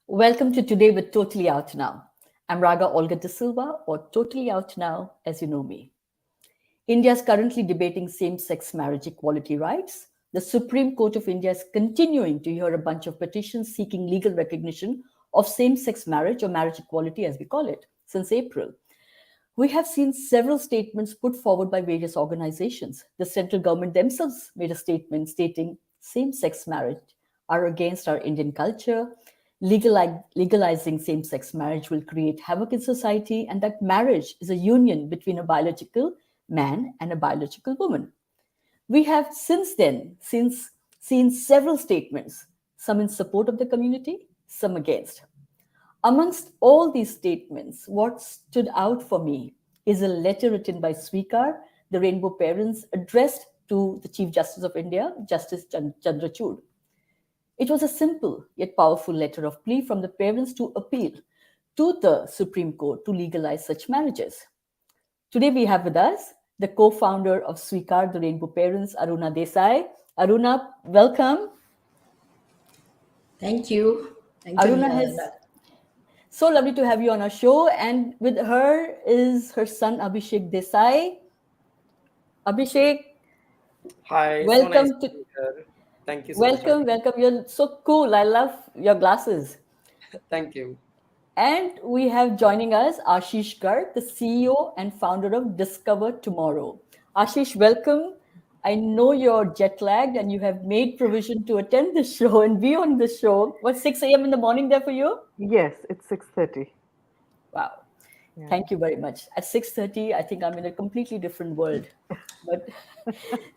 Welcome to Today with Totally Out Now. I'm Raga Olga de Silva, or Totally Out Now as you know me. India is currently debating same sex marriage equality rights. The Supreme Court of India is continuing to hear a bunch of petitions seeking legal recognition of same sex marriage or marriage equality, as we call it, since April. We have seen several statements put forward by various organizations. The central government themselves made a statement stating same sex marriage are against our Indian culture. Legalizing same sex marriage will create havoc in society, and that marriage is a union between a biological man and a biological woman. We have since then seen several statements, some in support of the community, some against. Amongst all these statements, what stood out for me is a letter written by Sweekar, the Rainbow Parents, addressed to the Chief Justice of India, Justice Chandrachud. It was a simple yet powerful letter of plea from the parents to appeal to the Supreme Court to legalize such marriages. Today we have with us the co-founder of Sweekar, the Rainbow Parents, Aruna Desai. Aruna, welcome. Thank you. Aruna has so lovely to have you on our show, and with her is her son Abhishek Desai. Abhishek, hi, welcome so nice to. be here. Thank you so much. Welcome. You're so cool. I love your glasses. Thank you. And we have joining us Ashish Garg, the CEO and founder of Discover Tomorrow. Ashish, welcome. I know you're jet lagged and you have made provision to attend the show and be on the show. What, 6 a.m. in the morning there for you? Yes, it's 6:30. Wow. Yeah. Thank you very much. At 6:30, I think I'm in a completely different world. But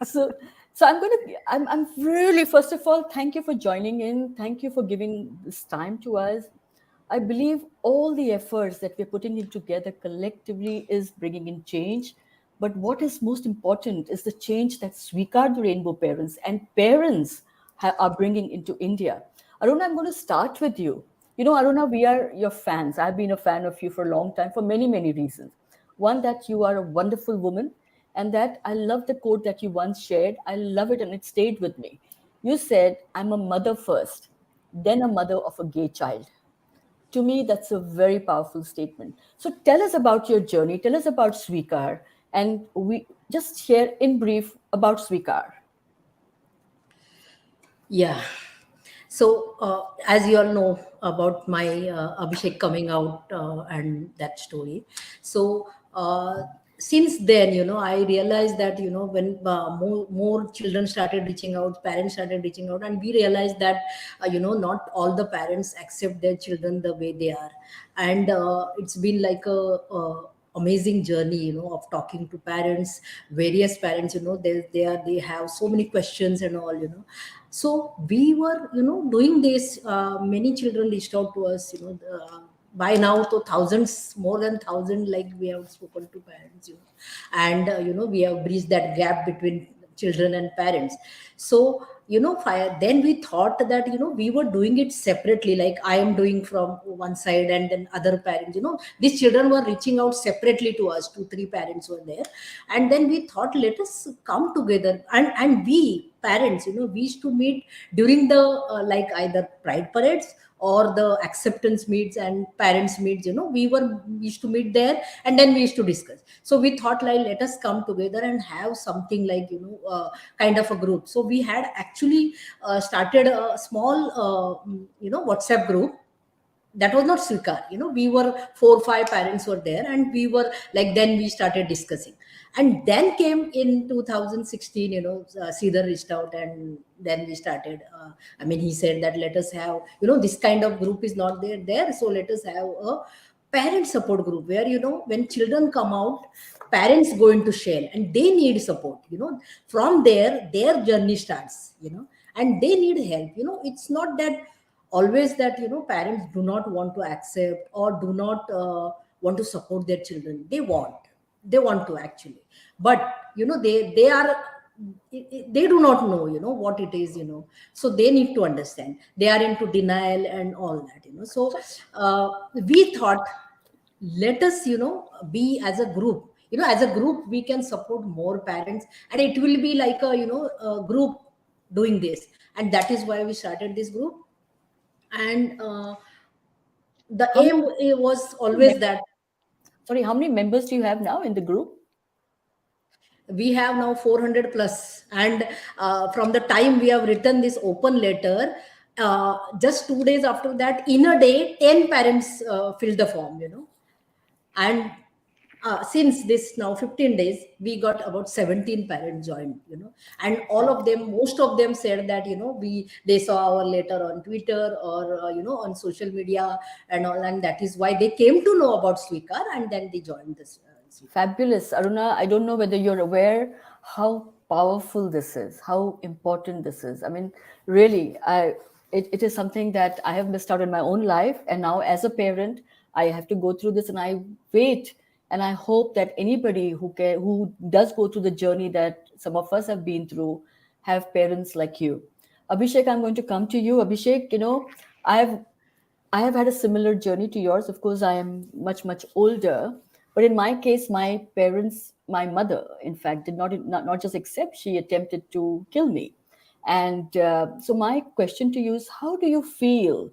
so I'm really, first of all, thank you for joining in. Thank you for giving this time to us. I believe all the efforts that we're putting in together collectively is bringing in change. But what is most important is the change that Sweekar, the Rainbow Parents, and parents are bringing into India. Aruna, I'm going to start with you. You know, Aruna, we are your fans. I've been a fan of you for a long time for many, many reasons. One, that you are a wonderful woman, and that I love the quote that you once shared. I love it, and it stayed with me. You said, I'm a mother first, then a mother of a gay child. To me, that's a very powerful statement. So tell us about your journey. Tell us about Sweekar, and we just share in brief about Sweekar. Yeah. So as you all know about my Abhishek coming out and that story. So since then, I realized that, when more children started reaching out, parents started reaching out, and we realized that, not all the parents accept their children the way they are. And it's been like a amazing journey, of talking to parents, various parents, they have so many questions and all, So we were, doing this. Many children reached out to us, by now to thousands, more than 1,000, like we have spoken to parents, and we have bridged that gap between children and parents. So then we thought that we were doing it separately, like I am doing from one side, and then other parents, these children were reaching out separately to us. 2-3 parents were there, and then we thought, let us come together, and we parents, we used to meet during the like either pride parades or the acceptance meets and parents meets, we used to meet there, and then we used to discuss. So we thought, like, let us come together and have something like, kind of a group. So we had actually started a small WhatsApp group. That was not Sweekar, we were 4-5 parents were there, and we were like, then we started discussing. And then came in 2016, Sridhar reached out, and then we started. He said that let us have, this kind of group is not there. So let us have a parent support group where, when children come out, parents go into shell and they need support, from there, their journey starts, and they need help. It's not that always that, parents do not want to accept or do not want to support their children. They want to actually, but they do not know, what it is, so they need to understand. They are into denial and all that, so we thought, let us, be as a group As a group we can support more parents, and it will be like a group doing this, and that is why we started this group. And the How aim was always many, that. sorry, how many members do you have now in the group? We have now 400 plus, and from the time we have written this open letter, just 2 days after that, in a day 10 parents filled the form, and since this now 15 days, we got about 17 parents joined, and all of them, most of them said that, they saw our letter on Twitter or on social media and all, and that is why they came to know about Sweekar, and then they joined this Sweekar. Fabulous. Aruna, I don't know whether you're aware how powerful this is, how important this is. I mean, really, it is something that I have missed out in my own life. And now, as a parent, I have to go through this, and I wait. And I hope that anybody who does go through the journey that some of us have been through have parents like you. Abhishek, I'm going to come to you. Abhishek, I have had a similar journey to yours. Of course, I am much, much older. But in my case, my parents, my mother, in fact, did not just accept, she attempted to kill me. And so, my question to you is, how do you feel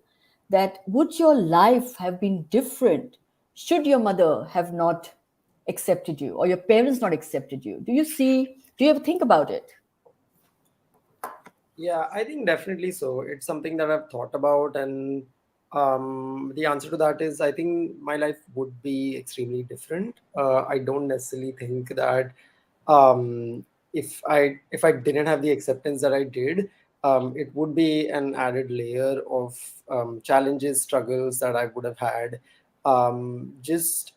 that would your life have been different should your mother have not accepted you or your parents not accepted you? Do you ever think about it? Yeah, I think definitely so. It's something that I've thought about, and the answer to that is I think my life would be extremely different. I don't necessarily think that um, if I didn't have the acceptance that I did, it would be an added layer of challenges, struggles that I would have had. Just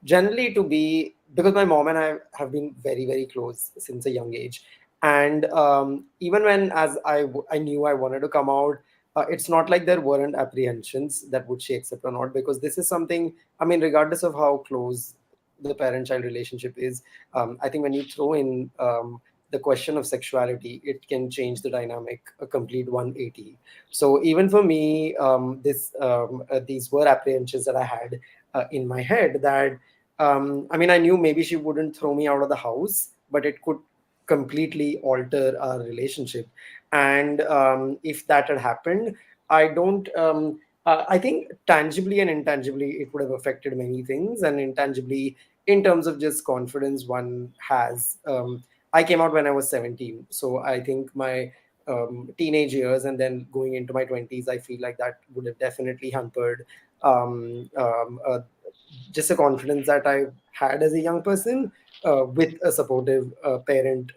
generally to be, because my mom and I have been very very close since a young age, and even when as I knew I wanted to come out, it's not like there weren't apprehensions that would she accept or not, because this is something, I mean, regardless of how close the parent child relationship is, I think when you throw in the question of sexuality, it can change the dynamic a complete 180. So even for me, these were apprehensions that I had in my head, that I mean, I knew maybe she wouldn't throw me out of the house, but it could completely alter our relationship. And if that had happened, I don't I think tangibly and intangibly it would have affected many things. And intangibly, in terms of just confidence one has, I came out when I was 17, so I think my teenage years and then going into my 20s, I feel like that would have definitely hampered um, um, uh, just a confidence that I had as a young person, with a supportive parent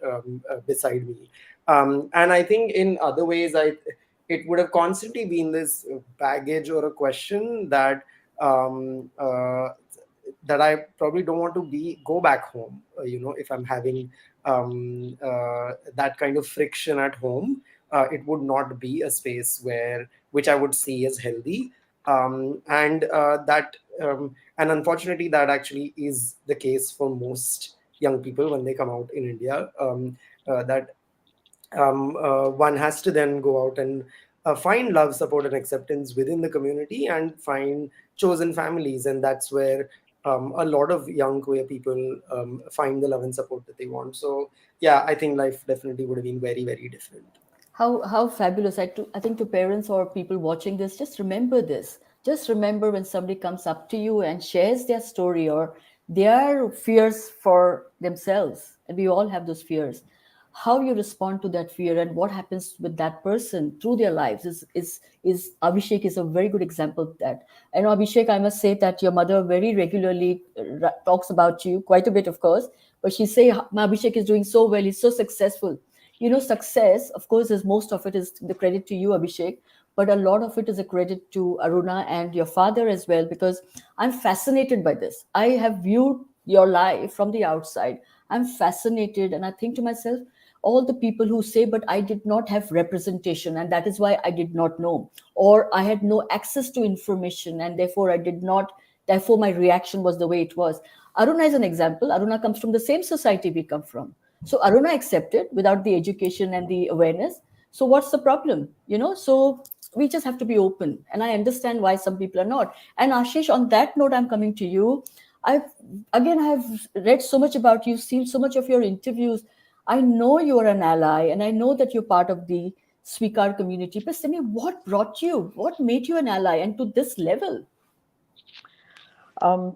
beside me. And I think in other ways, it would have constantly been this baggage or a question that um, uh, that I probably don't want to go back home. If I'm having that kind of friction at home, it would not be a space which I would see as healthy. And unfortunately, that actually is the case for most young people when they come out in India. That one has to then go out and find love, support, and acceptance within the community and find chosen families. And that's where a lot of young queer people find the love and support that they want. So, yeah, I think life definitely would have been very, very different. How fabulous. I think to parents or people watching this, just remember this. Just remember when somebody comes up to you and shares their story or their fears for themselves, and we all have those fears, how you respond to that fear and what happens with that person through their lives is Abhishek is a very good example of that. And Abhishek, I must say that your mother very regularly talks about you quite a bit, of course, but she say my Abhishek is doing so well, he's so successful. Success, of course, is most of it is the credit to you, Abhishek, but a lot of it is a credit to Aruna and your father as well, because I'm fascinated by this. I have viewed your life from the outside. I'm fascinated, and I think to myself, all the people who say, but I did not have representation, and that is why I did not know, or I had no access to information, and therefore I did not, therefore my reaction was the way it was. Aruna is an example. Aruna comes from the same society we come from. So Aruna accepted without the education and the awareness. So what's the problem? So we just have to be open. And I understand why some people are not. And Ashish, on that note, I'm coming to you. I've read so much about you, seen so much of your interviews. I know you're an ally, and I know that you're part of the Sweekar community. But tell me, what made you an ally, and to this level?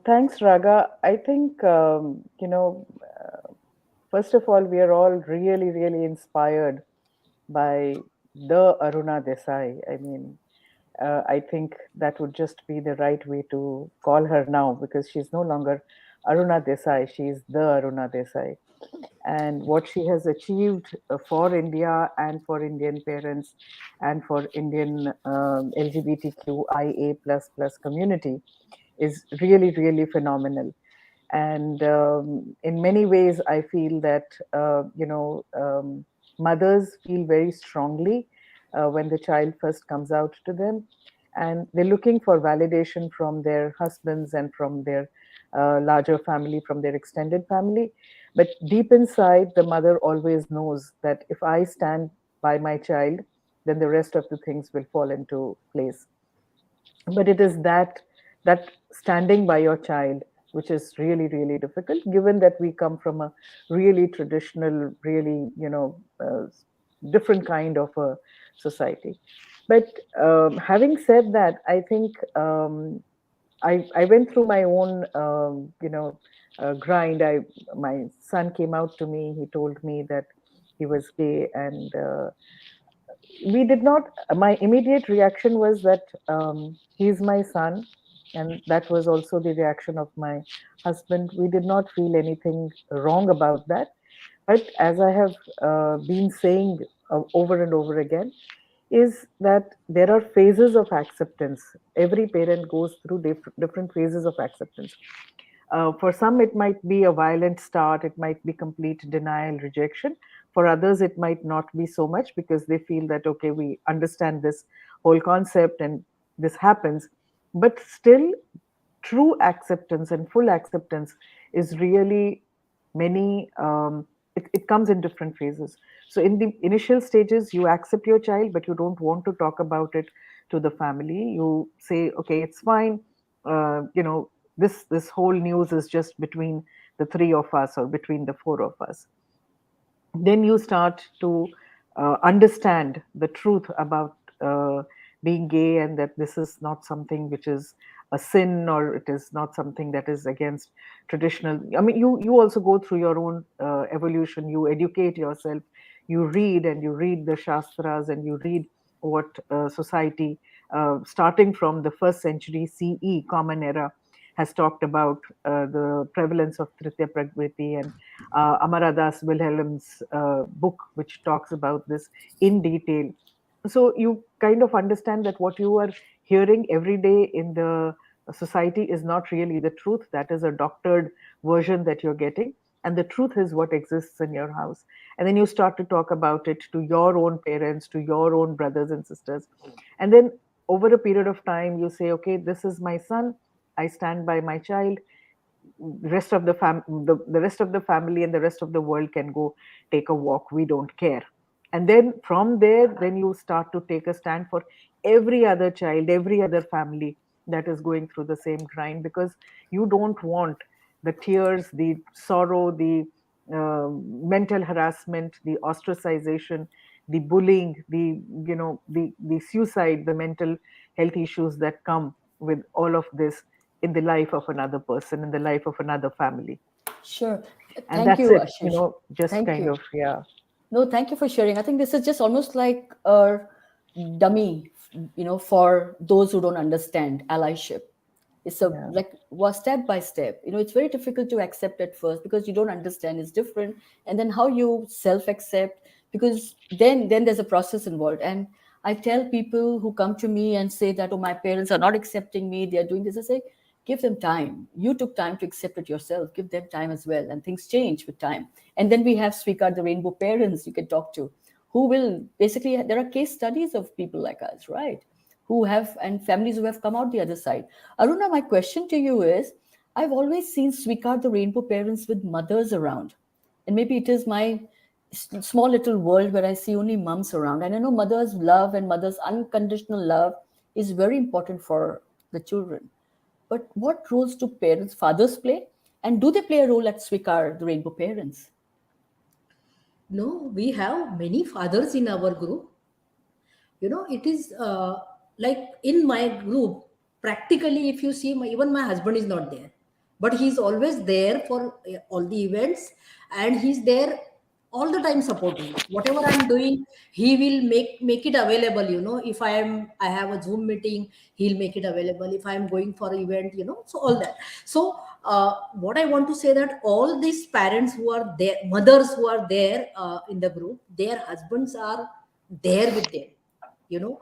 Thanks, Raga. I think, first of all, we are all really, really inspired by the Aruna Desai. I mean, I think that would just be the right way to call her now, because she's no longer Aruna Desai, she's the Aruna Desai. And what she has achieved for India and for Indian parents and for Indian LGBTQIA plus community is really, really phenomenal. And in many ways, I feel that mothers feel very strongly when the child first comes out to them, and they're looking for validation from their husbands and from their larger family, from their extended family. But deep inside, the mother always knows that if I stand by my child, then the rest of the things will fall into place. But it is that standing by your child which is really, really difficult, given that we come from a really traditional, really, different kind of a society. But having said that, I think I went through my own grind. My son came out to me, he told me that he was gay, and we did not, my immediate reaction was that he's my son, and that was also the reaction of my husband. We did not feel anything wrong about that. But as I have been saying over and over again, is that there are phases of acceptance. Every parent goes through different phases of acceptance. For some, it might be a violent start, it might be complete denial, rejection. For others, it might not be so much because they feel that, okay, we understand this whole concept and this happens. But still, true acceptance and full acceptance is really many, it comes in different phases. So, in the initial stages, you accept your child, but you don't want to talk about it to the family. You say, okay, it's fine. This whole news is just between the three of us or between the four of us. Then you start to understand the truth about being gay, and that this is not something which is a sin, or it is not something that is against traditional. I mean, you also go through your own evolution. You educate yourself, you read, and you read the shastras, and you read what society starting from the first century CE, common era, has talked about the prevalence of Tritya Prakriti, and Amaradas Wilhelm's book, which talks about this in detail. So you kind of understand that what you are hearing every day in the society is not really the truth. That is a doctored version that you're getting. And the truth is what exists in your house. And then you start to talk about it to your own parents, to your own brothers and sisters. And then over a period of time, you say, okay, this is my son. I stand by my child. The rest of the family and the rest of the world can go take a walk. We don't care. And then from there, then you start to take a stand for every other child, every other family that is going through the same grind, because you don't want the tears, the sorrow, the mental harassment, the ostracization, the bullying, the suicide, the mental health issues that come with all of this in the life of another person, in the life of another family. Sure. And Thank that's you, it, Ashish. just Thank kind you. of, yeah. No, thank you for sharing. I think this is just almost like a dummy, for those who don't understand allyship. It's a Yeah. like was step by step. It's very difficult to accept at first because you don't understand. It's different, and then how you self-accept, because then there's a process involved. And I tell people who come to me and say that, oh, my parents are not accepting me, they are doing this. I say, give them time. You took time to accept it yourself. Give them time as well, and things change with time. And then we have Sweekar, the rainbow parents you can talk to, who will basically, there are case studies of people like us, right? Who have, and families who have come out the other side. Aruna, my question to you is, I've always seen Sweekar, the rainbow parents, with mothers around. And maybe it is my small little world where I see only mums around. And I know mother's love and mother's unconditional love is very important for the children. but what roles do fathers play? And do they play a role at Sweekar, the Rainbow Parents? No, we have many fathers in our group. It is like in my group, practically, if you see, even my husband is not there, but he's always there for all the events, and he's there all the time supporting whatever I'm doing. He will make it available. If I have a Zoom meeting, he'll make it available. If I'm going for event, so all that. So what I want to say, that all these parents who are there, mothers who are there in the group, their husbands are there with them. you know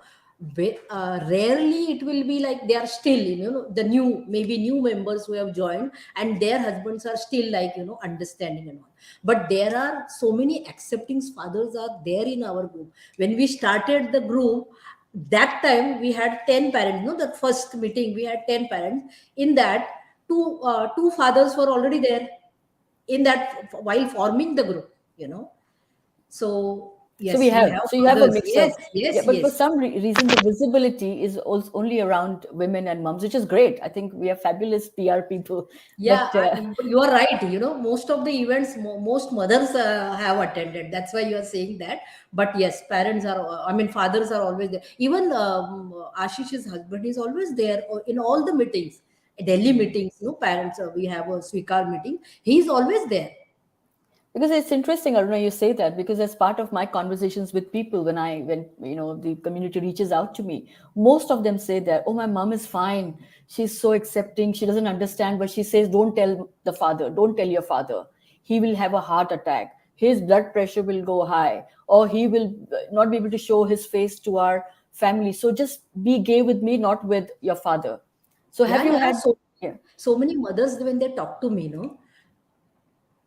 Rarely it will be like they are still, the maybe new members who have joined, and their husbands are still like, understanding and all. But there are so many accepting fathers are there in our group. When we started the group, that time we had 10 parents. The first meeting we had 10 parents. In that, two fathers were already there in that while forming the group. So So yes, we have so you have a fathers. mix Yes, of, yes, yeah, but for yes. some reason the visibility is also only around women and moms, which is great. I think we are fabulous PR people, Yeah, but you are right. Most of the events, most mothers have attended. That's why you are saying that. But yes, parents are, I mean, fathers are always there. Even Ashish's husband is always there in all the meetings, Delhi meetings, parents, we have a Sweekar meeting. He's always there. because it's interesting, Aruna, you say that, because as part of my conversations with people, when the community reaches out to me, most of them say that, oh, my mom is fine, she's so accepting, she doesn't understand, but she says, don't tell your father, he will have a heart attack, his blood pressure will go high, or he will not be able to show his face to our family, so just be gay with me, not with your father. So have Yeah, you yeah. had, yeah. So many mothers, when they talk to me,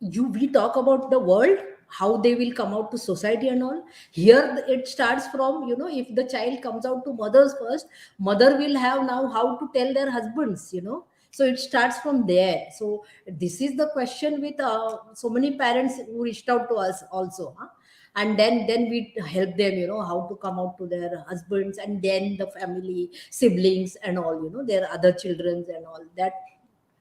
we talk about the world, how they will come out to society and all. Here it starts from, if the child comes out to mothers first, mother will have now how to tell their husbands. So it starts from there. So this is the question with so many parents who reached out to us also, huh? And then we help them, how to come out to their husbands, and then the family siblings and all, their other children and all that.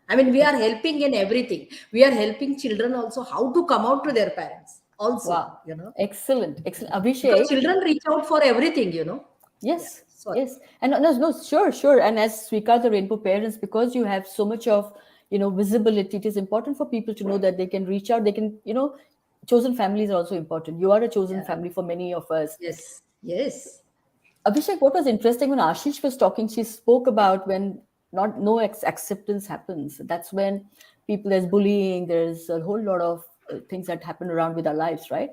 I mean, we are helping in everything. We are helping children also how to come out to their parents also, Wow, excellent, excellent. because Abhishek. children reach out for everything, Yeah, Yes, sorry. yes, and no, sure, sure. And as Sweekar, the Rainbow Parents, because you have so much of visibility, it is important for people to know that they can reach out. They can, chosen families are also important. You are a chosen Yeah. family for many of us. Yes. Yes. Abhishek, what was interesting when Ashish was talking, she spoke about when not no acceptance happens. That's when people, there's bullying, there's a whole lot of things that happen around with our lives, right?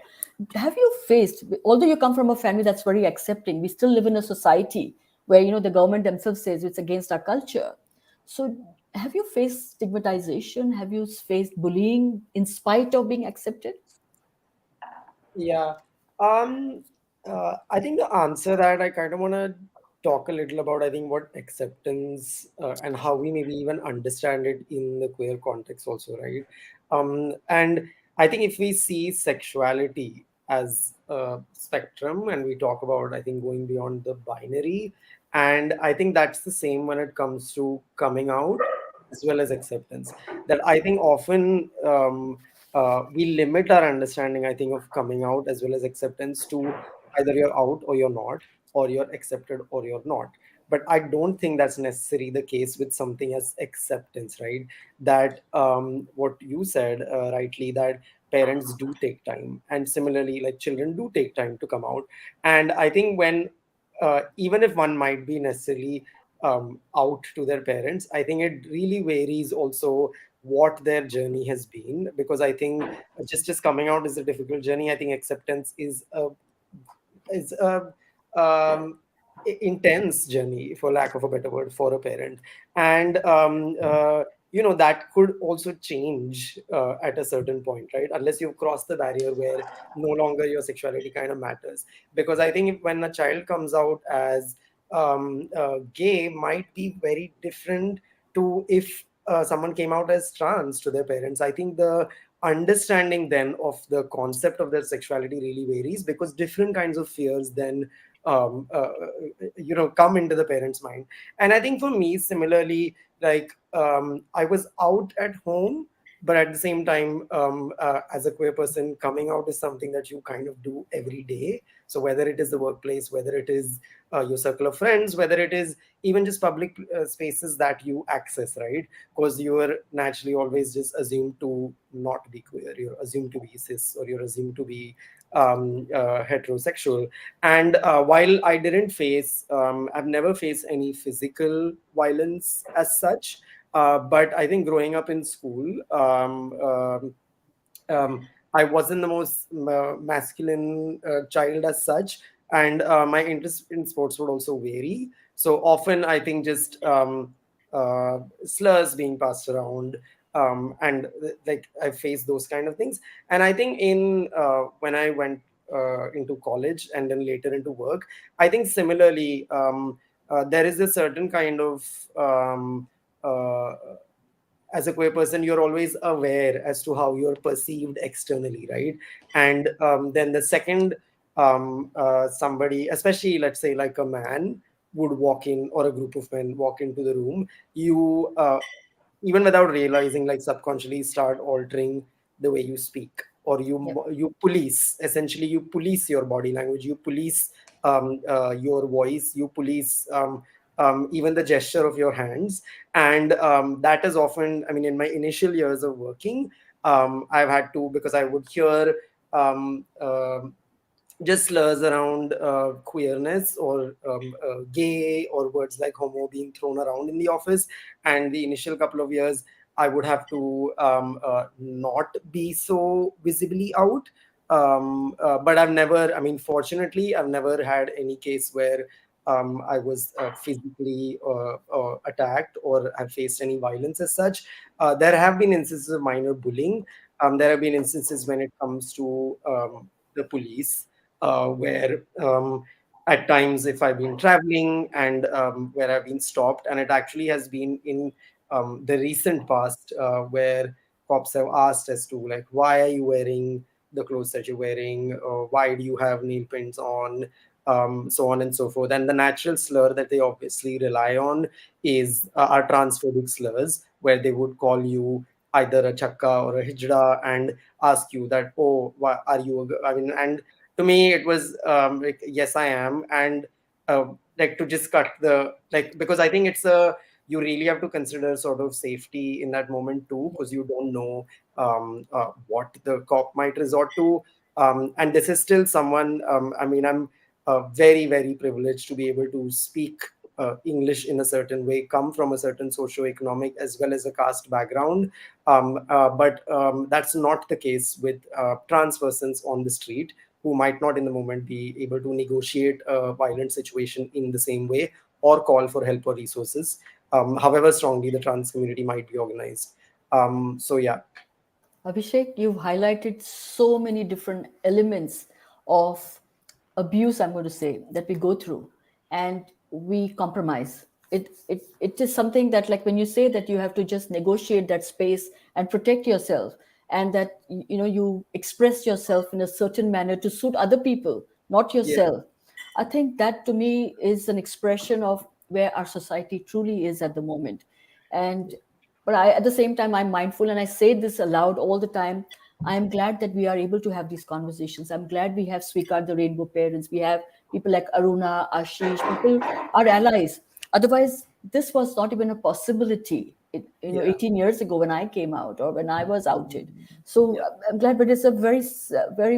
Have you faced, although you come from a family that's very accepting, we still live in a society where the government themselves says it's against our culture. So have you faced stigmatization? Have you faced bullying in spite of being accepted? Yeah. Um, I think the answer that I kind of want to talk a little about, I think, what acceptance and how we maybe even understand it in the queer context also, right? And I think if we see sexuality as a spectrum and we talk about, I think, going beyond the binary, and I think that's the same when it comes to coming out as well as acceptance. That I think often we limit our understanding, I think, of coming out as well as acceptance to either you're out or you're not, or you're accepted or you're not. But I don't think that's necessarily the case with something as acceptance, right? That what you said rightly, that parents do take time, and similarly, like children do take time to come out. And I think when even if one might be necessarily out to their parents, I think it really varies also what their journey has been, because I think just as coming out is a difficult journey, I think acceptance is a intense journey, for lack of a better word, for a parent. And that could also change at a certain point, right? Unless you've crossed the barrier where no longer your sexuality kind of matters. Because I think when a child comes out as gay, might be very different to if someone came out as trans to their parents. I think the understanding then of the concept of their sexuality really varies, because different kinds of fears then come into the parents' mind. And I think for me, similarly, like I was out at home, but at the same time, as a queer person, coming out is something that you kind of do every day. So whether it is the workplace, whether it is your circle of friends, whether it is even just public spaces that you access, right? Because you are naturally always just assumed to not be queer, you're assumed to be cis, or you're assumed to be heterosexual. And while I didn't face, I've never faced any physical violence as such. But I think growing up in school, I wasn't the most masculine child as such, and my interest in sports would also vary. So often, I think just slurs being passed around, and like I faced those kind of things. And I think in when I went into college and then later into work, I think similarly, there is a certain kind of uh, as a queer person, you're always aware as to how you're perceived externally, right? And then the second somebody, especially let's say like a man, would walk in, or a group of men walk into the room, you even without realizing, like subconsciously start altering the way you speak, or Yeah. you police, essentially you police your body language, you police your voice, you police even the gesture of your hands. And that is often, I mean, in my initial years of working, I've had to, because I would hear um, just slurs around queerness, or gay, or words like homo being thrown around in the office. And the initial couple of years, I would have to not be so visibly out. But I've never, I mean, fortunately, I've never had any case where I was physically attacked, or have faced any violence as such. There have been instances of minor bullying. There have been instances when it comes to the police, where at times, if I've been traveling, and where I've been stopped, and it actually has been in the recent past, where cops have asked as to, like, why are you wearing the clothes that you're wearing, or why do you have nail prints on, so on and so forth. And the natural slur that they obviously rely on is are transphobic slurs, where they would call you either a chakka or a hijra, and ask you that, oh, why are you I mean, and to me it was like, yes, I am. And like, to just cut the, like, because I think it's a, you really have to consider sort of safety in that moment too, because you don't know what the cop might resort to. And this is still someone, I mean, I'm very, very privileged to be able to speak English in a certain way, come from a certain socio-economic as well as a caste background. But that's not the case with trans persons on the street, who might not in the moment be able to negotiate a violent situation in the same way, or call for help or resources, however strongly the trans community might be organized. So yeah. Abhishek, you've highlighted so many different elements of abuse, I'm going to say, that we go through, and we compromise. It is something that, like, when you say that you have to just negotiate that space and protect yourself, and that you express yourself in a certain manner to suit other people, not Yeah. yourself. I think that to me is an expression of where our society truly is at the moment. And but I, at the same time, I'm mindful, and I say this aloud all the time. I'm glad that we are able to have these conversations. I'm glad we have Sweekar, the Rainbow Parents. We have people like Aruna, Ashish. People are allies. Otherwise, this was not even a possibility. 18 years ago when I came out, or when I was outed. So Yeah. I'm glad, but it's a very,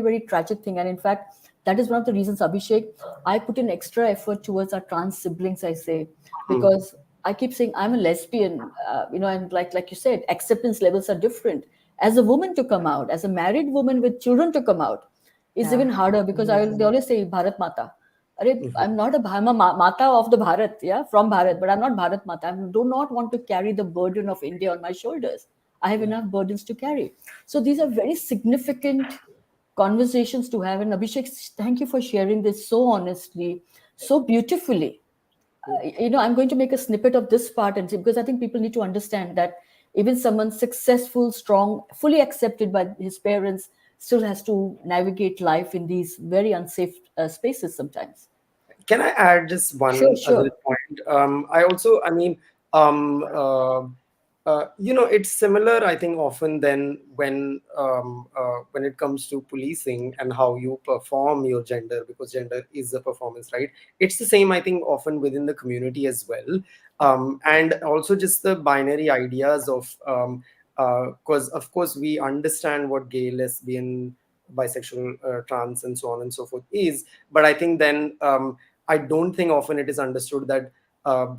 very tragic thing. And in fact, that is one of the reasons, Abhishek, I put in extra effort towards our trans siblings. I say, Hmm. because I keep saying I'm a lesbian, and like you said, acceptance levels are different. As a woman to come out, as a married woman with children to come out, is Yeah. even harder, because they always say Bharat Mata. I'm not I'm a Mata of the Bharat, yeah, from Bharat, but I'm not Bharat Mata. I do not want to carry the burden of India on my shoulders. I have enough burdens to carry. So these are very significant conversations to have. And Abhishek, thank you for sharing this so honestly, so beautifully. I'm going to make a snippet of this part, and because I think people need to understand that even someone successful, strong, fully accepted by his parents still has to navigate life in these very unsafe spaces sometimes. Can I add just Sure, one other sure. point? I also, I mean, um, uh, it's similar, I think, often then when it comes to policing and how you perform your gender, because gender is a performance, right? It's the same, I think, often within the community as well, and also just the binary ideas of because of course we understand what gay, lesbian, bisexual, trans, and so on and so forth is, but I think then I don't think often it is understood that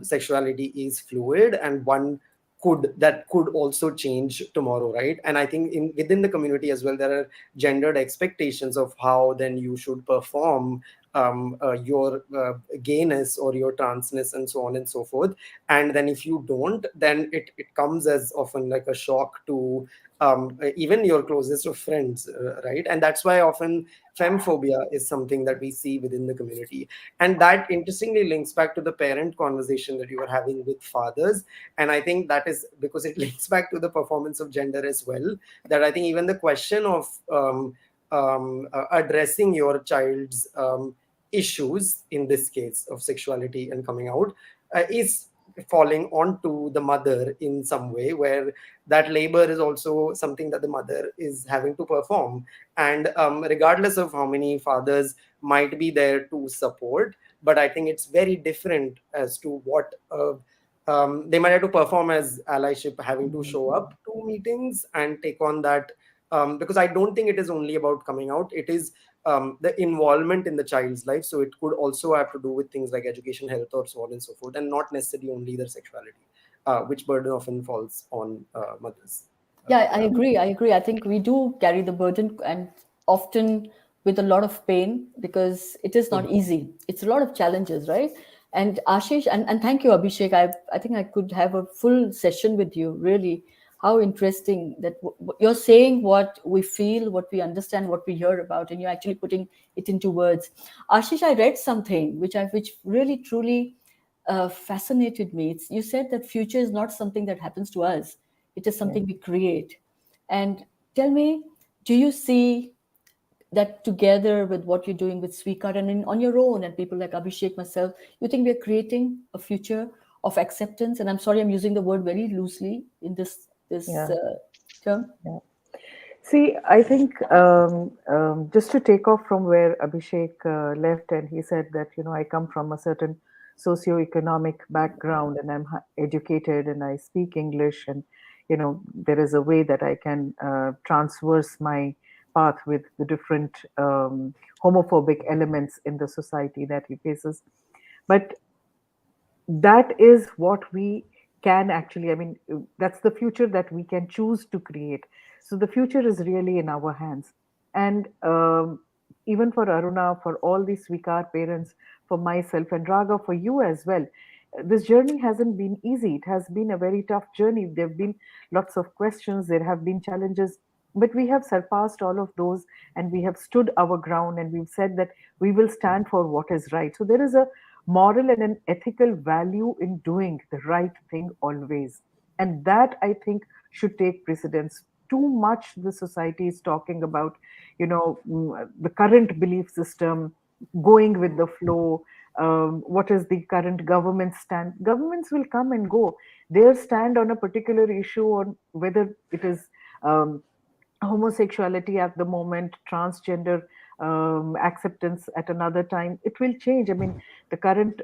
sexuality is fluid and one could also change tomorrow, right? And I think in within the community as well, there are gendered expectations of how then you should perform your gayness or your transness and so on and so forth. And then if you don't, then it comes as often like a shock to even your closest of friends, right? And that's why often femphobia is something that we see within the community. And that interestingly links back to the parent conversation that you were having with fathers. And I think that is because it links back to the performance of gender as well, that I think even the question of addressing your child's issues, in this case of sexuality and coming out, is falling onto the mother in some way, where that labor is also something that the mother is having to perform. And regardless of how many fathers might be there to support, but I think it's very different as to what they might have to perform as allyship, having to show up to meetings and take on that, because I don't think it is only about coming out. It is the involvement in the child's life, so it could also have to do with things like education, health, or so on and so forth, and not necessarily only their sexuality, which burden often falls on mothers. Yeah, I agree. I agree. I think we do carry the burden, and often with a lot of pain, because it is not easy. It's a lot of challenges, right? And Ashish, and thank you, Abhishek. I think I could have a full session with you. Really, how interesting that you're saying what we feel, what we understand, what we hear about, and you're actually putting it into words. Ashish, I read something which really truly fascinated me. You said that future is not something that happens to us, it is Yeah. something we create. And tell me, do you see that together with what you're doing with Sweekar and on your own and people like Abhishek, myself, you think we're creating a future of acceptance? And I'm sorry, I'm using the word very loosely in this Yeah. term. Yeah. See, I think just to take off from where Abhishek left, and he said that, I come from a certain socio-economic background and I'm educated and I speak English, and, there is a way that I can transverse my path with the different homophobic elements in the society that he faces. But that is what we can actually, that's the future that we can choose to create. So the future is really in our hands. And even for Aruna, for all these Sweekar parents, for myself and Raga, for you as well, this journey hasn't been easy. It has been a very tough journey. There have been lots of questions, there have been challenges, but we have surpassed all of those, and we have stood our ground, and we've said that we will stand for what is right. So there is a moral and an ethical value in doing the right thing always. And that, I think, should take precedence. Too much the society is talking about, the current belief system, going with the flow. What is the current government stand? Governments will come and go. Their stand on a particular issue, on whether it is homosexuality at the moment, transgender acceptance at another time, it will change. The current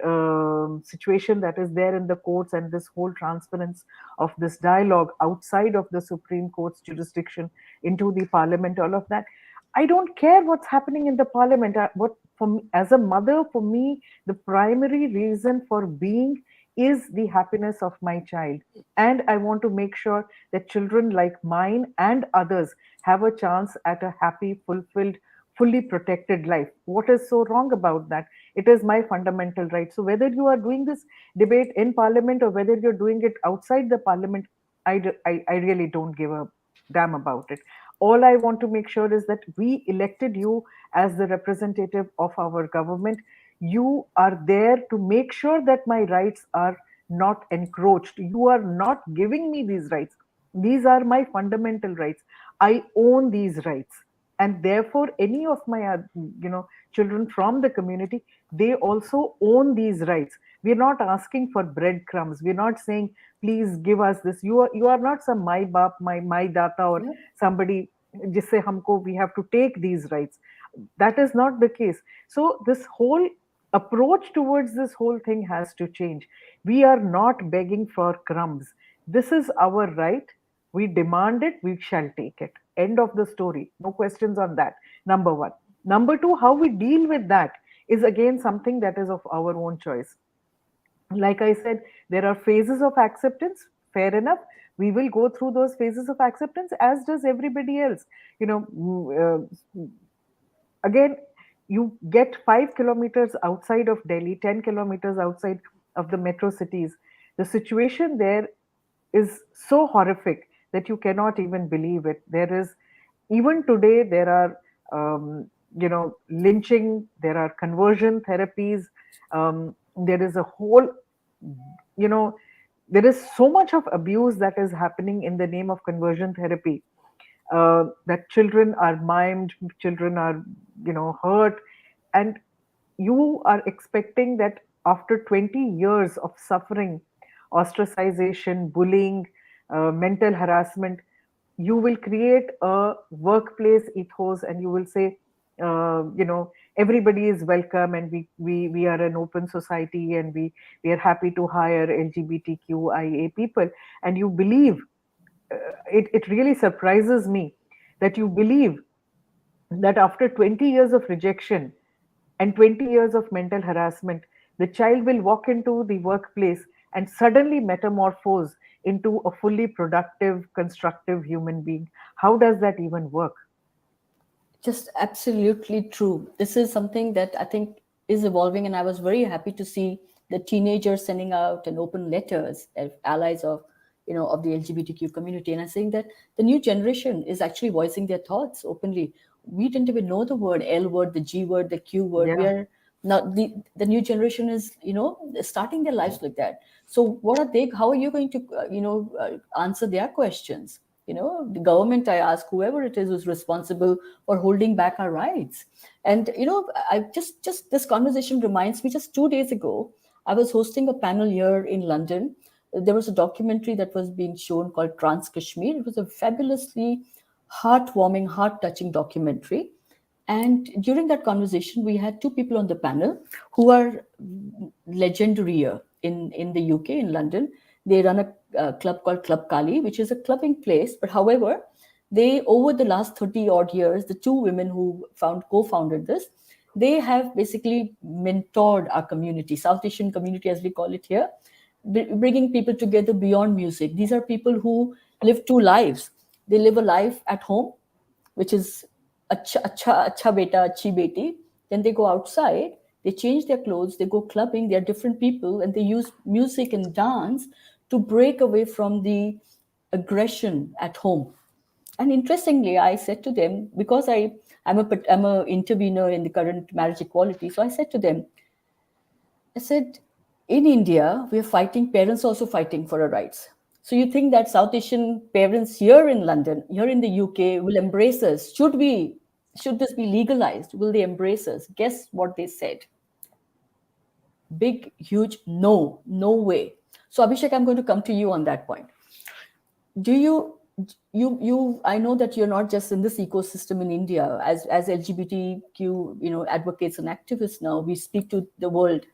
situation that is there in the courts, and this whole transference of this dialogue outside of the Supreme Court's jurisdiction into the parliament, all of that. I don't care what's happening in the parliament. What for me, as a mother, for me, the primary reason for being is the happiness of my child. And I want to make sure that children like mine and others have a chance at a happy, fulfilled, fully protected life. What is so wrong about that? It is my fundamental right. So whether you are doing this debate in parliament or whether you're doing it outside the parliament, I really don't give a damn about it. All I want to make sure is that we elected you as the representative of our government. You are there to make sure that my rights are not encroached. You are not giving me these rights. These are my fundamental rights. I own these rights. and therefore any of my children from the community, they also own these rights. We're not asking for breadcrumbs. We're not saying, please give us this. You are not some my bap, my data, or Yeah. somebody jisse humko we have to take these rights. That is not the case. So this whole approach towards this whole thing has to change. We are not begging for crumbs. This is our right. We demand it, we shall take it. End of the story. No questions on that. Number one. Number two, how we deal with that is again something that is of our own choice. Like I said, there are phases of acceptance. Fair enough. We will go through those phases of acceptance, as does everybody else. Again, you get 5 kilometers outside of Delhi, 10 kilometers outside of the metro cities. The situation there is so horrific that you cannot even believe it. There is, even today, there are, lynching, there are conversion therapies, there is a whole, you know, there is so much of abuse that is happening in the name of conversion therapy, that children are maimed, children are, hurt, and you are expecting that after 20 years of suffering, ostracization, bullying, mental harassment, you will create a workplace ethos and you will say, everybody is welcome, and we are an open society, and we are happy to hire LGBTQIA people, and you believe, it really surprises me that you believe that after 20 years of rejection and 20 years of mental harassment, the child will walk into the workplace and suddenly metamorphose into a fully productive, constructive human being. How does that even work? Just absolutely true. This is something that I think is evolving, and I was very happy to see the teenagers sending out an open letters as allies of, of the LGBTQ community, and I'm saying that the new generation is actually voicing their thoughts openly. We didn't even know the word L word, the G word, the Q word. We Yeah. are now the new generation is starting their lives like that. So what are they? How are you going to answer their questions? The government, I ask, whoever it is who's responsible for holding back our rights. And I just this conversation reminds me, just 2 days ago I was hosting a panel here in London. There was a documentary that was being shown called Trans Kashmir. It was a fabulously heartwarming, heart-touching documentary. And during that conversation, we had two people on the panel who are legendary here in the UK, in London. They run a club called Club Kali, which is a clubbing place. But however, they, over the last 30 odd years, the two women who co-founded this, they have basically mentored our community, South Asian community as we call it here, bringing people together beyond music. These are people who live two lives. They live a life at home, which is acha beta, achi beti. Then they go outside, they change their clothes, they go clubbing, they are different people, and they use music and dance to break away from the aggression at home. And interestingly, I said to them, because I'm a intervener in the current marriage equality, so I said to them, I said, in India, we are fighting, parents also fighting for our rights. So you think that South Asian parents here in London, here in the UK, will embrace us? Should this be legalized? Will they embrace us? Guess what they said? Big, huge no, no way. So Abhishek, I'm going to come to you on that point. Do you I know that you're not just in this ecosystem in India as LGBTQ advocates and activists. Now we speak to the world.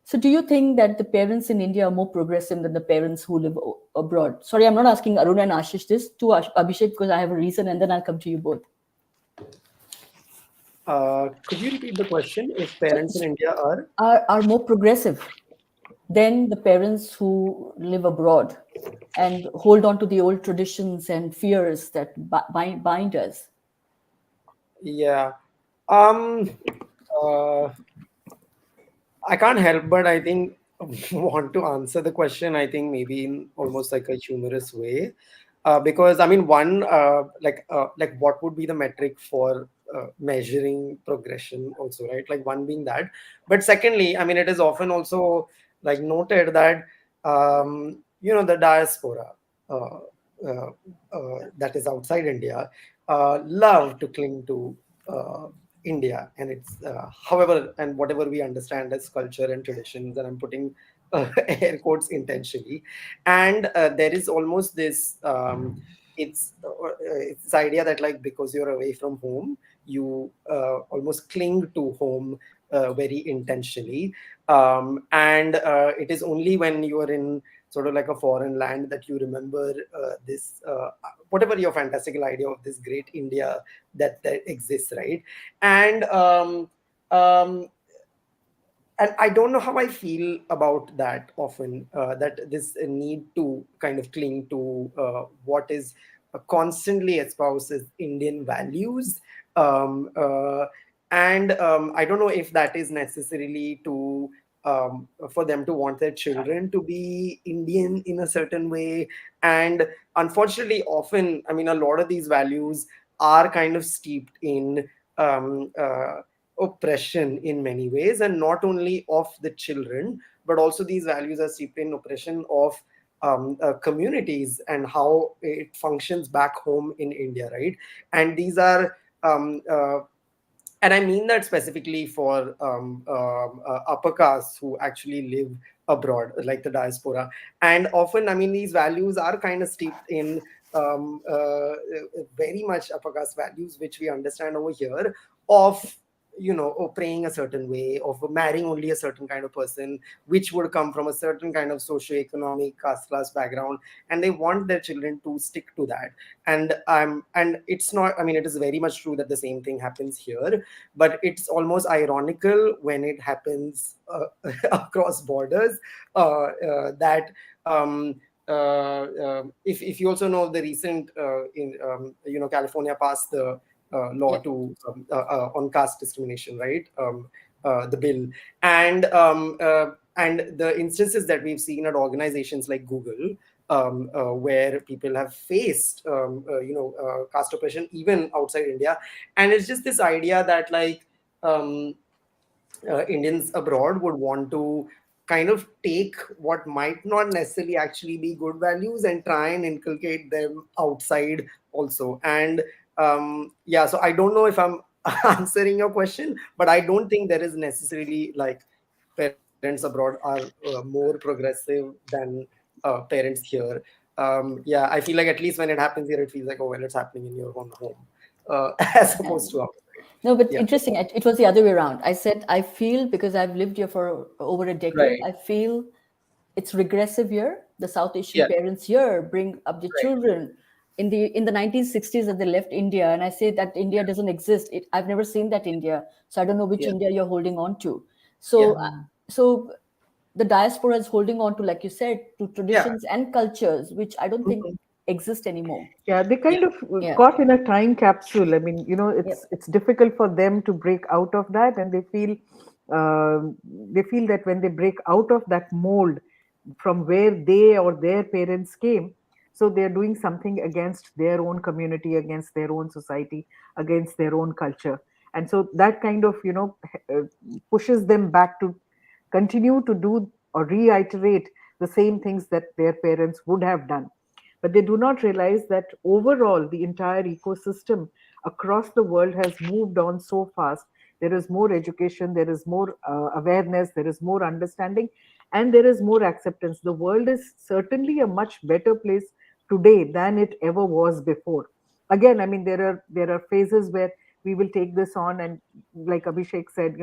So do you think that the parents in India are more progressive than the parents who live abroad? Sorry, I'm not asking Arun and Ashish this, to Abhishek, because I have a reason, and then I'll come to you both. Could you repeat the question? If parents in India are more progressive than the parents who live abroad and hold on to the old traditions and fears that bind us? Yeah. Um, uh, I can't help but I think want to answer the question. I think maybe in almost like a humorous way, because I mean, one like what would be the metric for measuring progression? Also, right? Like one being that, but secondly, I mean, it is often also like noted that the diaspora. That is outside India, love to cling to uh, India and its, however, and whatever we understand as culture and traditions, and I'm putting air quotes intentionally. And there is almost this, it's this idea that, like, because you're away from home, you almost cling to home very intentionally. And it is only when you are in sort of like a foreign land that you remember this, whatever your fantastical idea of this great India that exists, right? And um, and I don't know how I feel about that often. That this need to kind of cling to what is constantly espoused as Indian values, um, uh, and I don't know if that is necessarily to. For them to want their children to be Indian in a certain way. And unfortunately, often, I mean, a lot of these values are kind of steeped in um, uh, oppression in many ways, and not only of the children, but also these values are steeped in oppression of communities and how it functions back home in India, right? And these are and I mean that specifically for upper castes who actually live abroad, like the diaspora. And often, I mean, these values are kind of steeped in very much upper caste values, which we understand over here, of, you know, of praying a certain way, of marrying only a certain kind of person, which would come from a certain kind of socio-economic caste class background, and they want their children to stick to that. And it's not, I mean, it is very much true that the same thing happens here, but it's almost ironical when it happens across borders, that if you also know the recent in you know, California passed the law Yeah. to on caste discrimination, right? The bill. And the instances that we've seen at organizations like Google, where people have faced caste oppression even outside India. And it's just this idea that, like, um, Indians abroad would want to kind of take what might not necessarily actually be good values and try and inculcate them outside also. And yeah, so I don't know if I'm answering your question, but I don't think there is necessarily, like, parents abroad are more progressive than parents here. Yeah, I feel like at least when it happens here, it feels like, oh, well, it's happening in your own home, as opposed to outside. No, but Yeah. interesting. It was the other way around. I said, I feel, because I've lived here for over a decade, Right. I feel it's regressive here. The South Asian Yeah. parents here bring up the Right. children in the 1960s that they left India, and I say that India doesn't exist. I've never seen that India, so I don't know which Yeah. India you're holding on to. Yeah. So the diaspora is holding on to, like you said, to Yeah. traditions and cultures which I don't think Mhm. exist anymore. Yeah, they Yeah. kind of Yeah. caught in a time capsule. I mean, Yep. it's difficult for them to break out of that, and they feel that when they break out of that mold from where they or their parents came, so they're doing something against their own community, against their own society, against their own culture, and so that kind of pushes them back to continue to do or reiterate the same things that their parents would have done. But they do not realize that overall the entire ecosystem across the world has moved on so fast. There is more education, there is more awareness, there is more understanding, and there is more acceptance. The world is certainly a much better place today than it ever was before. Again, I mean, there are phases where we will take this on, and like Abhishek said,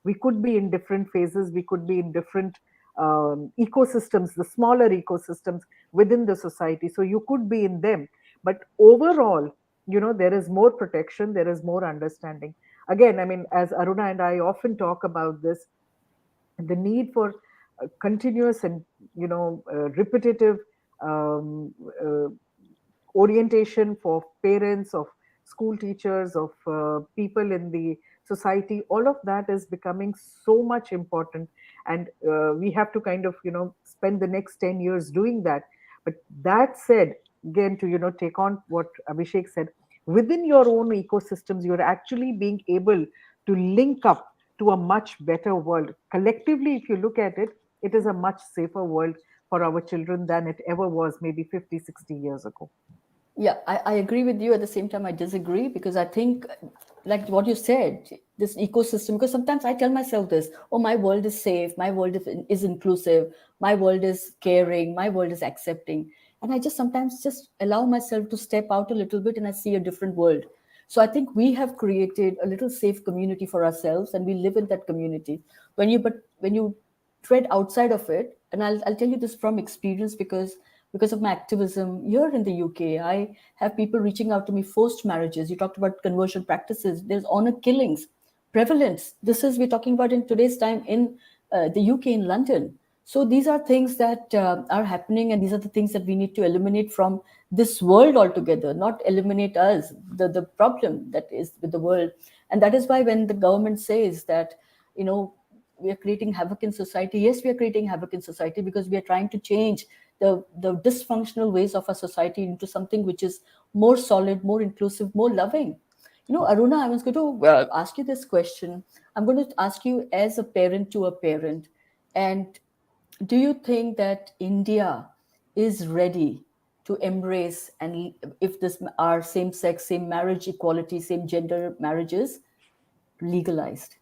we could be in different phases, we could be in different ecosystems, the smaller ecosystems within the society, so you could be in them, but overall, there is more protection, there is more understanding. Again, I mean, as Aruna and I often talk about this, the need for continuous and repetitive um, uh, orientation for parents, of school teachers, of people in the society, all of that is becoming so much important. And we have to kind of spend the next 10 years doing that. But that said, again, to take on what Abhishek said, within your own ecosystems you're actually being able to link up to a much better world collectively. If you look at it, it is a much safer world for our children than it ever was maybe 50, 60 years ago. Yeah, I agree with you. At the same time, I disagree because I think, like what you said, this ecosystem, because sometimes I tell myself this, oh, my world is safe, my world is inclusive, my world is caring, my world is accepting. And I just sometimes just allow myself to step out a little bit and I see a different world. So I think we have created a little safe community for ourselves and we live in that community. When you tread outside of it, and I'll tell you this from experience because of my activism here in the UK, I have people reaching out to me, forced marriages. You talked about conversion practices. There's honor killings, prevalence. This is, we're talking about in today's time in the UK, in London. So these are things that are happening, and these are the things that we need to eliminate from this world altogether, not eliminate us, the problem that is with the world. And that is why when the government says that, you know, we are creating havoc in society. Yes, we are creating havoc in society because we are trying to change the dysfunctional ways of our society into something which is more solid, more inclusive, more loving. You know, Aruna, I was going to ask you this question. I'm going to ask you as a parent to a parent. And do you think that India is ready to embrace, and if this are same sex, same marriage equality, same gender marriages legalized?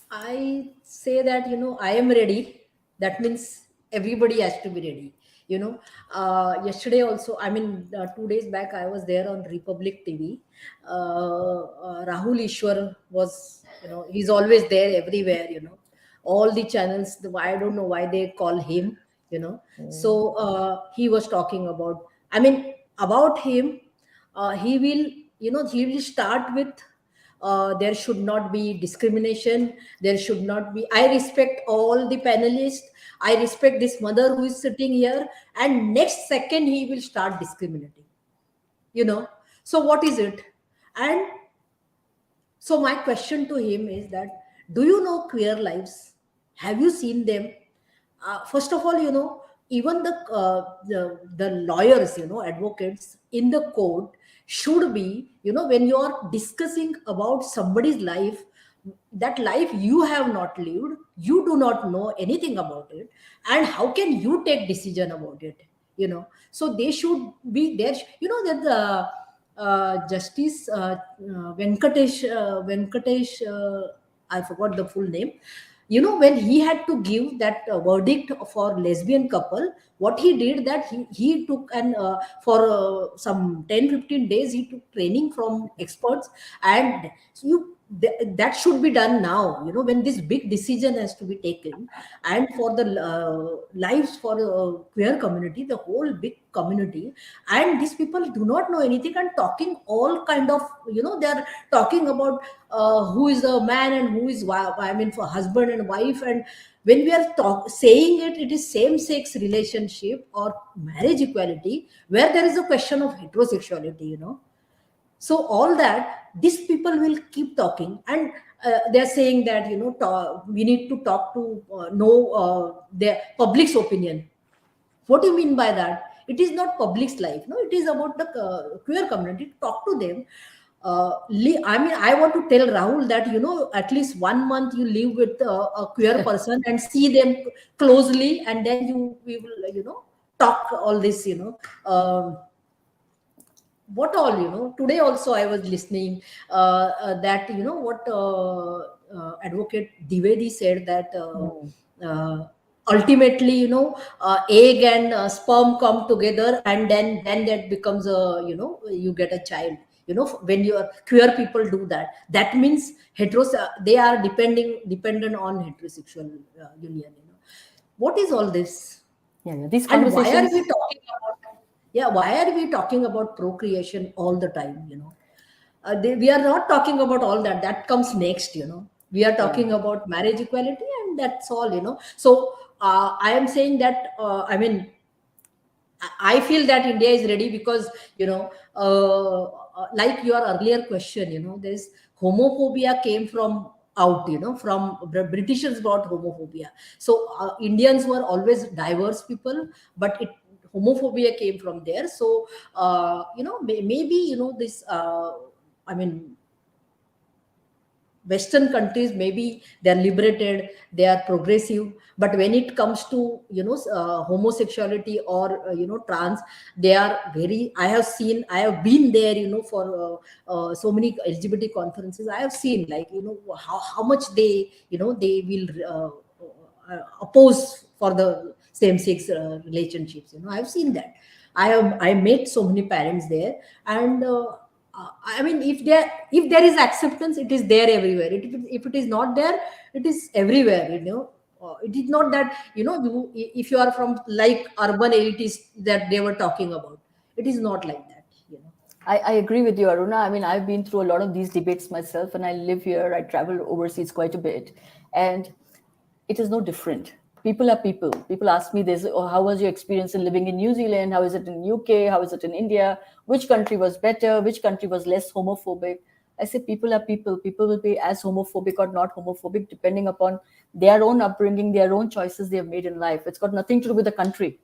I say that, I am ready. That means everybody has to be ready. Yesterday also, 2 days back, I was there on Republic TV. Rahul Ishwar was, he's always there everywhere, all the channels. I don't know why they call him, So he was talking about, about him. He will start with, there should not be discrimination, there should not be, I respect all the panelists, I respect this mother who is sitting here, and next second he will start discriminating, you know so what is it? And so my question to him is that, do you know queer lives? Have you seen them? First of all, even the lawyers, advocates in the court should be, when you are discussing about somebody's life, that life you have not lived, you do not know anything about it, and how can you take decision about it? So they should be there. That the Justice Venkatesh, I forgot the full name. When he had to give that verdict for lesbian couple, what he did, that he took, and for some 10-15 days he took training from experts. And that should be done now, when this big decision has to be taken, and for the lives for queer community, the whole big community. And these people do not know anything and talking all kind of, they're talking about who is a man and who is for husband and wife. And when we are saying it is same sex relationship or marriage equality, where there is a question of heterosexuality. So all that, these people will keep talking, and they're saying that, we need to talk to know their public's opinion. What do you mean by that? It is not public's life, no, it is about the queer community. Talk to them. I want to tell Rahul that, at least 1 month you live with a queer person and see them closely, and then we will, talk all this. What all, today also I was listening that, what Advocate Divedi said, that ultimately, egg and sperm come together, and then that becomes a, you get a child. When you are queer people do that, that means they are dependent on heterosexual union. What is all this? Yeah, these And why are conversations. we talking about, yeah, why are we talking about procreation all the time? We are not talking about all that. That comes next. We are talking about marriage equality, and that's all. So I am saying that, I feel that India is ready, because, like your earlier question, there's homophobia came from out, from Britishers brought homophobia. So Indians were always diverse people, but homophobia came from there. So maybe, this I mean Western countries, maybe they are liberated, they are progressive, but when it comes to homosexuality or trans, they are very. I have been there, for so many LGBT conferences. I have seen, like, how much they, they will oppose for the same sex relationships. I've seen that. I met so many parents there, and I mean, if there is acceptance, it is there everywhere. If it is not there, it is everywhere. It is not that, if you are from like urban elites that they were talking about, it is not like that. I agree with you, Aruna. I mean, I've been through a lot of these debates myself, and I live here. I travel overseas quite a bit, and it is no different. People are people. People ask me this: "Oh, how was your experience in living in New Zealand? How is it in UK? How is it in India? Which country was better? Which country was less homophobic?" I say, people are people. People will be as homophobic or not homophobic depending upon their own upbringing, their own choices they have made in life. It's got nothing to do with the country.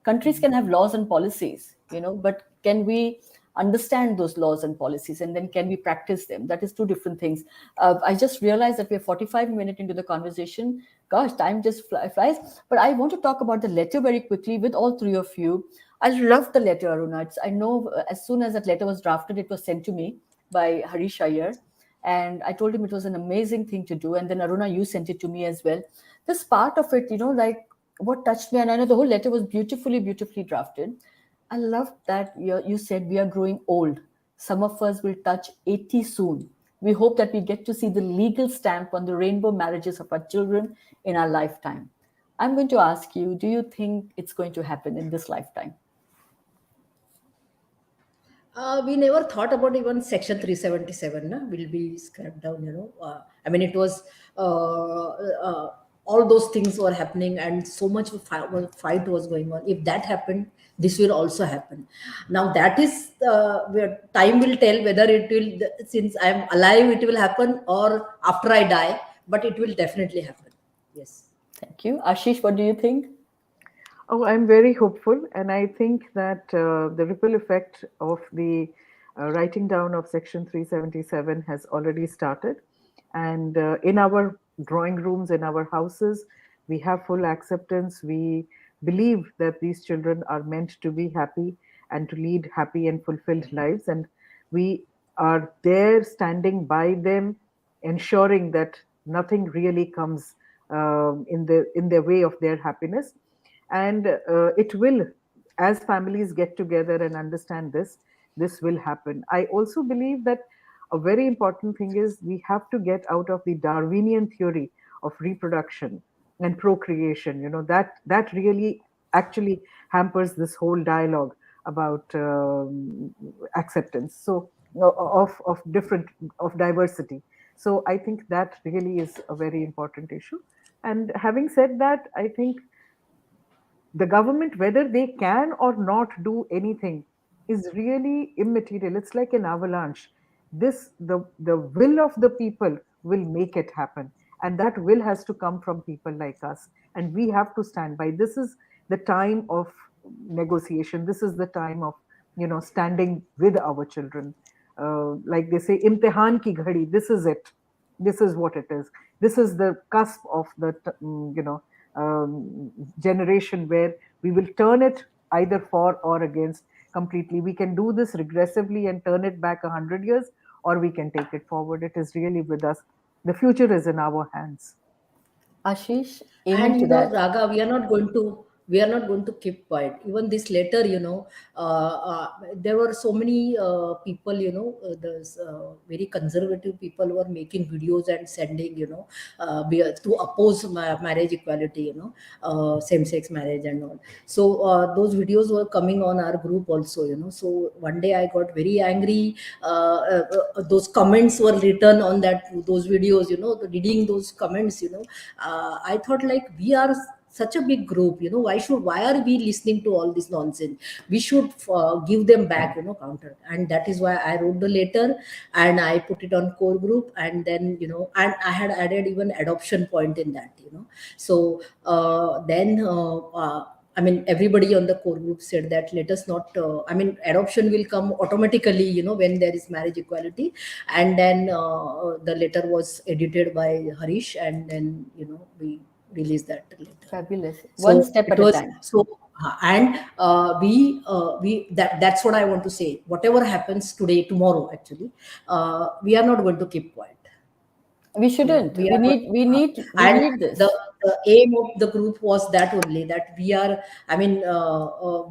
Countries can have laws and policies, but can we understand those laws and policies, and then can we practice them? That is two different things. I just realized that we're 45 minutes into the conversation. Gosh, time just flies. But I want to talk about the letter very quickly with all three of you. I love the letter, Aruna. I know as soon as that letter was drafted, it was sent to me by Harish Iyer, and I told him it was an amazing thing to do. And then, Aruna, you sent it to me as well. This part of it, like what touched me, and I know the whole letter was beautifully, beautifully drafted. I love that you said we are growing old. Some of us will touch 80 soon. We hope that we get to see the legal stamp on the rainbow marriages of our children in our lifetime. I'm going to ask you, do you think it's going to happen in this lifetime? We never thought about even Section 377 will be scrapped down. I mean, it was all those things were happening, and so much fight was going on. If that happened, this will also happen. Now, that is where time will tell whether it will. Since I am alive, it will happen, or after I die. But it will definitely happen. Yes. Thank you. Ashish, what do you think? Oh, I'm very hopeful, and I think that the ripple effect of the writing down of Section 377 has already started. And in our drawing rooms, in our houses, we have full acceptance. We believe that these children are meant to be happy and to lead happy and fulfilled lives. And we are there standing by them, ensuring that nothing really comes in their way of their happiness. And it will, as families get together and understand this will happen. I also believe that a very important thing is we have to get out of the Darwinian theory of reproduction and procreation. That really actually hampers this whole dialogue about acceptance, so of different, of diversity. So I think that really is a very important issue. And having said that, I think the government, whether they can or not do anything, is really immaterial. It's like an avalanche. The will of the people will make it happen, and that will has to come from people like us, and we have to stand by. This is the time of negotiation. This is the time of standing with our children. Like they say, imtihan ki ghadi. This is it. This is what it is. This is the cusp of the generation where we will turn it either for or against completely. We can do this regressively and turn it back 100 years, or we can take it forward. It is really with us. The future is in our hands. Ashish, amen And to that. Raga, we are not going to keep quiet. Even this letter, there were so many people, there's very conservative people who are making videos and sending, to oppose marriage equality, same-sex marriage and all. So those videos were coming on our group also. So one day I got very angry. Those comments were written on those videos. Reading those comments, I thought, like, we are such a big group. Why are we listening to all this nonsense? We should give them back, counter. And that is why I wrote the letter and I put it on core group. And then, and I had added even adoption point in that. So then I mean, everybody on the core group said that let us not, I mean, adoption will come automatically, when there is marriage equality. And then the letter was edited by Harish, and then, we released that letter. Fabulous. One So step it at a was time. so, and that's what I want to say. Whatever happens today, tomorrow, actually, we are not going to keep quiet. We shouldn't. We We are not, need. We need. We and need the, this. the aim of the group was that only, that we are, I mean,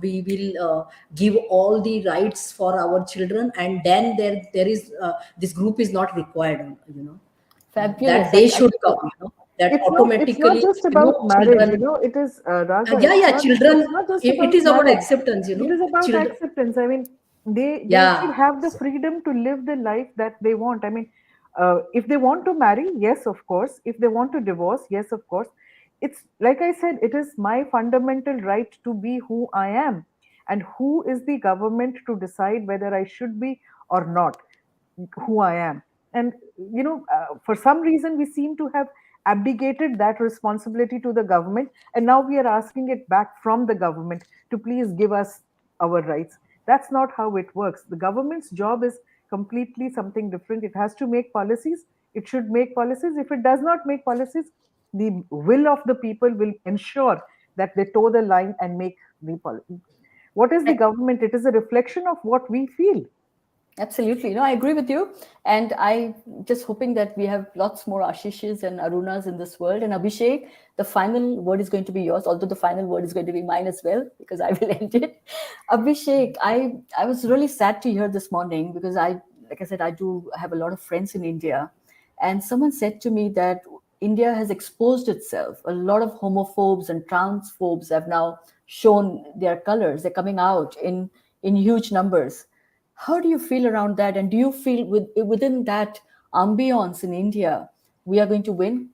we will give all the rights for our children, and then there is, this group is not required, Fabulous. that they should come, that It's not automatically, just about marriage, children, it is Raga. yeah, yeah, children, It's not just it about is about marriage. acceptance, It is about children, acceptance. I mean, they should yeah. have the freedom to live the life that they want. I mean, if they want to marry, yes, of course. If they want to divorce, yes, of course. It's like I said, it is my fundamental right to be who I am. And who is the government to decide whether I should be or not who I am? And for some reason, we seem to have abdicated that responsibility to the government, and now we are asking it back from the government to please give us our rights. That's not how it works. The government's job is completely something different. It has to make policies. It should make policies. If it does not make policies, the will of the people will ensure that they toe the line and make the policy. What is the government? It is a reflection of what we feel. Absolutely. No, I agree with you. And I just hoping that we have lots more Ashish's and Arunas in this world. And Abhishek, the final word is going to be yours, although the final word is going to be mine as well, because I will end it. Abhishek, I was really sad to hear this morning because like I said, I do have a lot of friends in India. And someone said to me that India has exposed itself. A lot of homophobes and transphobes have now shown their colors. They're coming out in huge numbers. How do you feel around that? And do you feel within that ambience in India, we are going to win?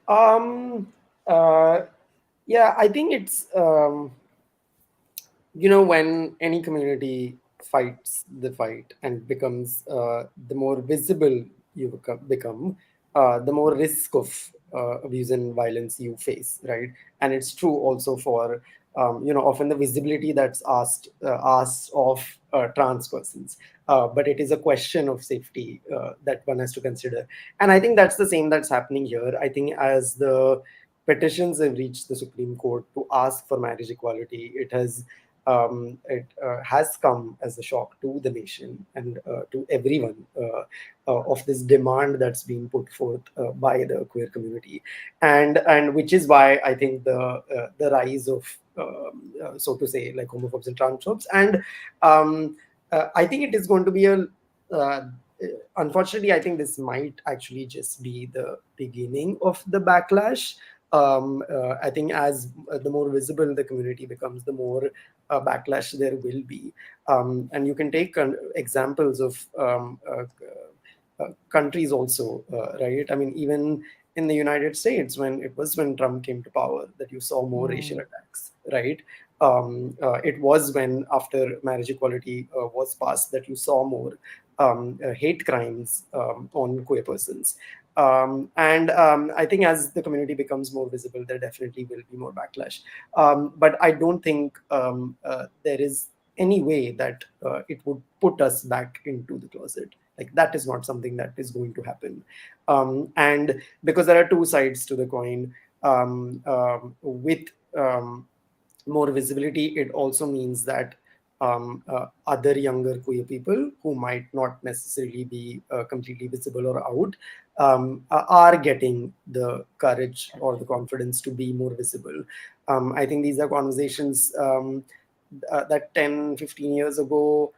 Um, uh, yeah, I think it's, when any community fights the fight and becomes the more visible you become, the more risk of abuse and violence you face, right? And it's true also for often the visibility that's asked of trans persons, but it is a question of safety that one has to consider. And I think that's the same that's happening here. I think as the petitions have reached the Supreme Court to ask for marriage equality, it has come as a shock to the nation and to everyone of this demand that's being put forth by the queer community, and which is why I think the rise of so to say, like, homophobes and transphobes. And I think it is going to be uh, unfortunately, I think this might actually just be the beginning of the backlash. I think as the more visible the community becomes, the more backlash there will be. And you can take examples of countries also, right? I mean, even in the United States, when Trump came to power, that you saw more racial attacks, right? It was when, after marriage equality was passed, that you saw more hate crimes on queer persons. And I think as the community becomes more visible, there definitely will be more backlash. But I don't think there is any way that it would put us back into the closet. Like, that is not something that is going to happen. And because there are two sides to the coin, with more visibility, it also means that other younger queer people who might not necessarily be completely visible or out are getting the courage or the confidence to be more visible. I think these are conversations that 10, 15 years ago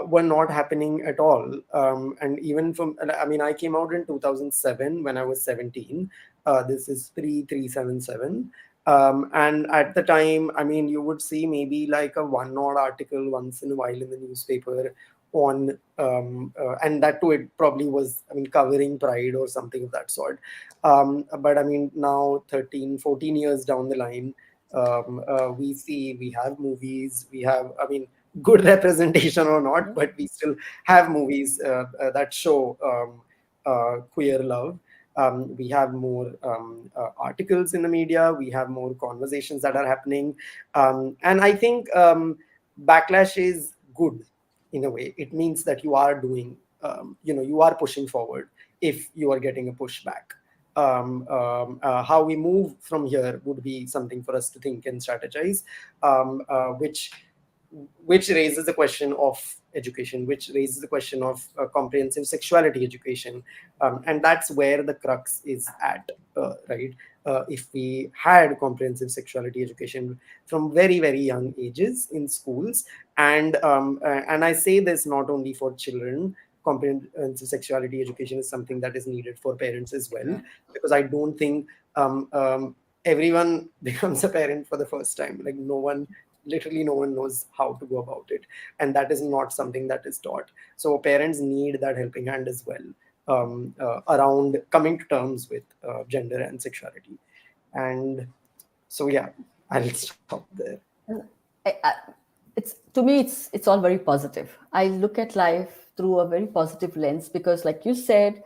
were not happening at all. And even I mean, I came out in 2007 when I was 17. This is pre 377. And at the time, I mean, you would see maybe like a one odd article once in a while in the newspaper on, and that too, it probably was, I mean, covering pride or something of that sort. But I mean, now 13, 14 years down the line, we have movies, we have, I mean, good representation or not, but we still have movies that show queer love. We have more articles in the media. We have more conversations that are happening. And I think backlash is good in a way. It means that you are doing, you are pushing forward if you are getting a pushback. How we move from here would be something for us to think and strategize, which raises the question of education, which raises the question of comprehensive sexuality education, and that's where the crux is at, right? If we had comprehensive sexuality education from very, very young ages in schools, and I say this not only for children. Comprehensive sexuality education is something that is needed for parents as well, because I don't think everyone becomes a parent for the first time. Like literally no one knows how to go about it, and that is not something that is taught. So parents need that helping hand as well, around coming to terms with gender and sexuality. And so yeah, I'll stop there. It's, to me, it's all very positive. I look at life through a very positive lens, because like you said,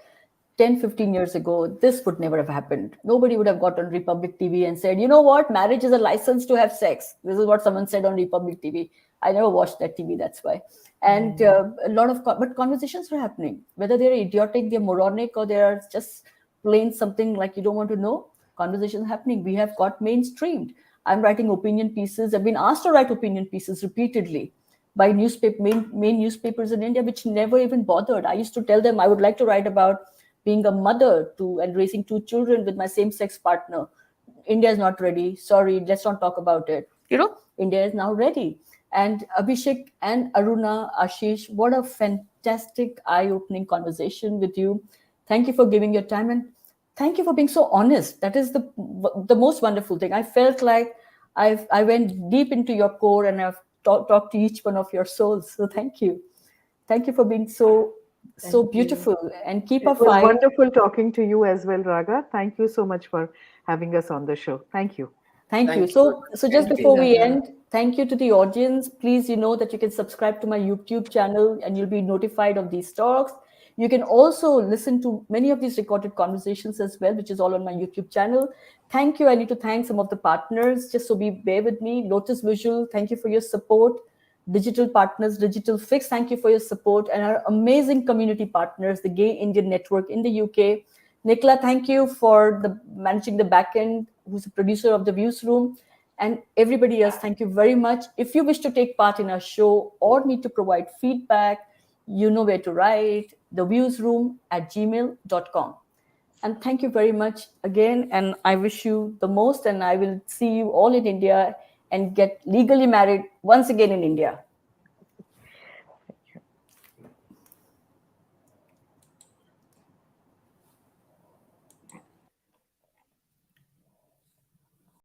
10-15 years ago, this would never have happened. Nobody would have got on Republic TV and said, you know what, marriage is a license to have sex. This is what someone said on Republic TV. I never watched that TV, that's why. And a lot of but conversations are happening, whether they're idiotic, they're moronic, or they're just plain something like you don't want to know. Conversations happening. We have got mainstreamed. I'm writing opinion pieces. I've been asked to write opinion pieces repeatedly by main newspapers in India, which never even bothered. I used to tell them I would like to write about being a mother to and raising 2 children with my same-sex partner. India is not ready. Sorry, let's not talk about it. India is now ready. And Abhishek and Aruna, Ashish, what a fantastic eye-opening conversation with you. Thank you for giving your time, and thank you for being so honest. That is the most wonderful thing. I felt like I went deep into your core, and I've talked to each one of your souls. So thank you. Thank you for being so beautiful, and keep a It was fight. wonderful talking to you as well, Raga. Thank you so much for having us on the show. Thank you. Thank you. Thank So you. just Thank you, before we Raga. end, thank you to the audience. Please, you know that you can subscribe to my YouTube channel and you'll be notified of these talks. You can also listen to many of these recorded conversations as well, which is all on my YouTube channel. Thank you. I need to thank some of the partners, just so bear with me. Lotus Visual, thank you for your support. Digital Partners, Digital Fix, thank you for your support. And our amazing community partners, the Gay Indian Network in the UK. Nicola, thank you for managing the backend, who's a producer of the Newsroom. And everybody else, thank you very much. If you wish to take part in our show or need to provide feedback, you know where to write, theviewsroom@gmail.com. And thank you very much again. And I wish you the most. And I will see you all in India and get legally married once again in India.